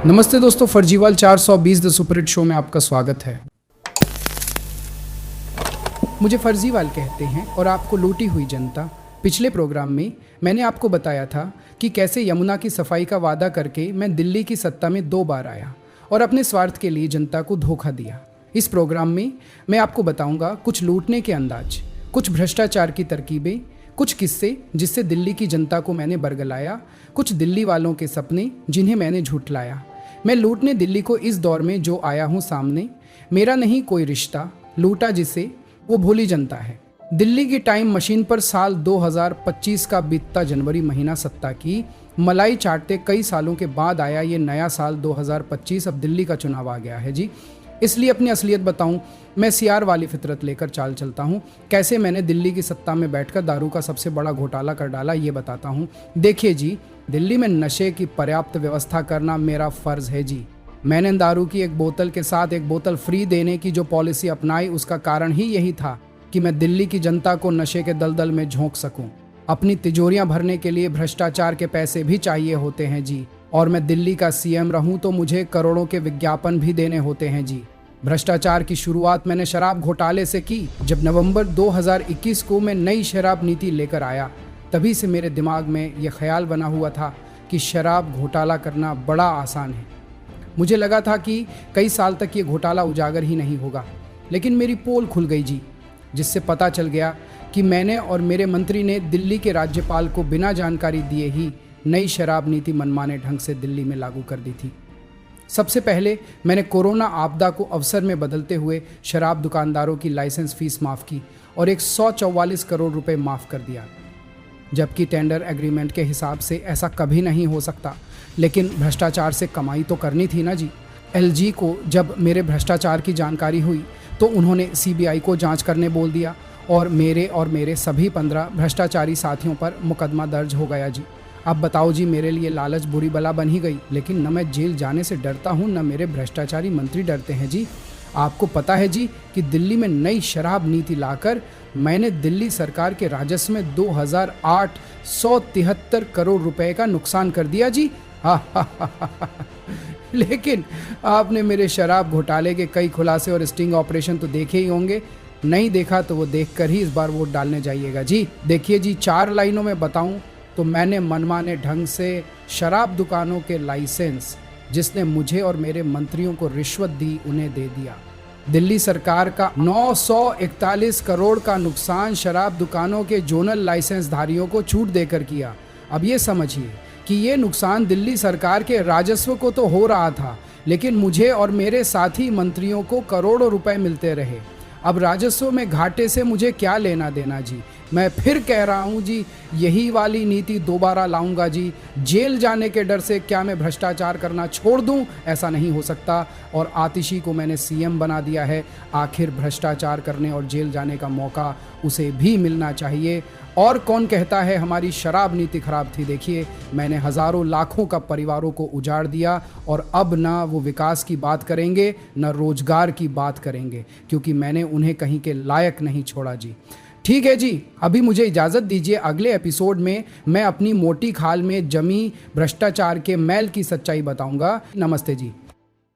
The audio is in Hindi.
नमस्ते दोस्तों, फर्जीवाल 420 द सुपर हिट शो में आपका स्वागत है। मुझे फर्जीवाल कहते हैं और आपको लूटी हुई जनता। पिछले प्रोग्राम में मैंने आपको बताया था कि कैसे यमुना की सफाई का वादा करके मैं दिल्ली की सत्ता में 2 बार आया और अपने स्वार्थ के लिए जनता को धोखा दिया। इस प्रोग्राम में मैं आपको बताऊंगा कुछ लूटने के अंदाज, कुछ भ्रष्टाचार की तरकीबें, कुछ किस्से जिससे दिल्ली की जनता को मैंने बरगलाया, कुछ दिल्ली वालों के सपने जिन्हें मैंने झुठलाया। मैं लूटने दिल्ली को इस दौर में जो आया हूँ सामने, मेरा नहीं कोई रिश्ता, लूटा जिसे वो भोली जनता है। दिल्ली की टाइम मशीन पर साल 2025 का बीतता जनवरी महीना सत्ता की मलाई चाटते कई सालों के बाद आया ये नया साल 2025। अब दिल्ली का चुनाव आ गया है जी, इसलिए अपनी असलियत बताऊं, मैं सियार वाली फितरत लेकर चाल चलता हूं। कैसे मैंने दिल्ली की सत्ता में बैठकर दारू का सबसे बड़ा घोटाला कर डाला ये बताता हूं। देखिए जी, दिल्ली में नशे की पर्याप्त व्यवस्था करना मेरा फ़र्ज़ है जी। मैंने दारू की एक बोतल के साथ एक बोतल फ्री देने की जो पॉलिसी अपनाई, उसका कारण ही यही था कि मैं दिल्ली की जनता को नशे के दलदल में झोंक सकूं। अपनी तिजोरियां भरने के लिए भ्रष्टाचार के पैसे भी चाहिए होते हैं जी, और मैं दिल्ली का सीएम रहूं तो मुझे करोड़ों के विज्ञापन भी देने होते हैं जी। भ्रष्टाचार की शुरुआत मैंने शराब घोटाले से की। जब नवंबर 2021 को मैं नई शराब नीति लेकर आया, तभी से मेरे दिमाग में यह ख्याल बना हुआ था कि शराब घोटाला करना बड़ा आसान है। मुझे लगा था कि कई साल तक ये घोटाला उजागर ही नहीं होगा, लेकिन मेरी पोल खुल गई जी, जिससे पता चल गया कि मैंने और मेरे मंत्री ने दिल्ली के राज्यपाल को बिना जानकारी दिए ही नई शराब नीति मनमाने ढंग से दिल्ली में लागू कर दी थी। सबसे पहले मैंने कोरोना आपदा को अवसर में बदलते हुए शराब दुकानदारों की लाइसेंस फीस माफ़ की और 144 करोड़ रुपए माफ़ कर दिया, जबकि टेंडर एग्रीमेंट के हिसाब से ऐसा कभी नहीं हो सकता। लेकिन भ्रष्टाचार से कमाई तो करनी थी ना जी। एलजी को जब मेरे भ्रष्टाचार की जानकारी हुई तो उन्होंने सीबीआई को जांच करने बोल दिया और मेरे सभी 15 भ्रष्टाचारी साथियों पर मुकदमा दर्ज हो गया जी। अब बताओ जी, मेरे लिए लालच बुरी बला बन ही गई। लेकिन न मैं जेल जाने से डरता हूँ, न मेरे भ्रष्टाचारी मंत्री डरते हैं जी। आपको पता है जी कि दिल्ली में नई शराब नीति लाकर मैंने दिल्ली सरकार के राजस्व में 2873 करोड़ रुपए का नुकसान कर दिया जी। लेकिन आपने मेरे शराब घोटाले के कई खुलासे और स्टिंग ऑपरेशन तो देखे ही होंगे। नहीं देखा तो वो देखकर ही इस बार वोट डालने जाइएगा जी। देखिए जी, 4 लाइनों में बताऊं तो मैंने मनमाने ढंग से शराब दुकानों के लाइसेंस, जिसने मुझे और मेरे मंत्रियों को रिश्वत दी, उन्हें दे दिया। दिल्ली सरकार का 941 करोड़ का नुकसान शराब दुकानों के जोनल लाइसेंस धारियों को छूट देकर किया। अब ये समझिए कि ये नुकसान दिल्ली सरकार के राजस्व को तो हो रहा था, लेकिन मुझे और मेरे साथी मंत्रियों को करोड़ों रुपए मिलते रहे। अब राजस्व में घाटे से मुझे क्या लेना देना जी। मैं फिर कह रहा हूँ जी, यही वाली नीति दोबारा लाऊंगा जी। जेल जाने के डर से क्या मैं भ्रष्टाचार करना छोड़ दूं? ऐसा नहीं हो सकता। और आतिशी को मैंने सीएम बना दिया है। आखिर भ्रष्टाचार करने और जेल जाने का मौका उसे भी मिलना चाहिए। और कौन कहता है हमारी शराब नीति खराब थी? देखिए, मैंने हज़ारों लाखों का परिवारों को उजाड़ दिया और अब ना वो विकास की बात करेंगे, न रोजगार की बात करेंगे, क्योंकि मैंने उन्हें कहीं के लायक नहीं छोड़ा जी। ठीक है जी, अभी मुझे इजाज़त दीजिए। अगले एपिसोड में मैं अपनी मोटी खाल में जमी भ्रष्टाचार के मैल की सच्चाई बताऊंगा। नमस्ते जी।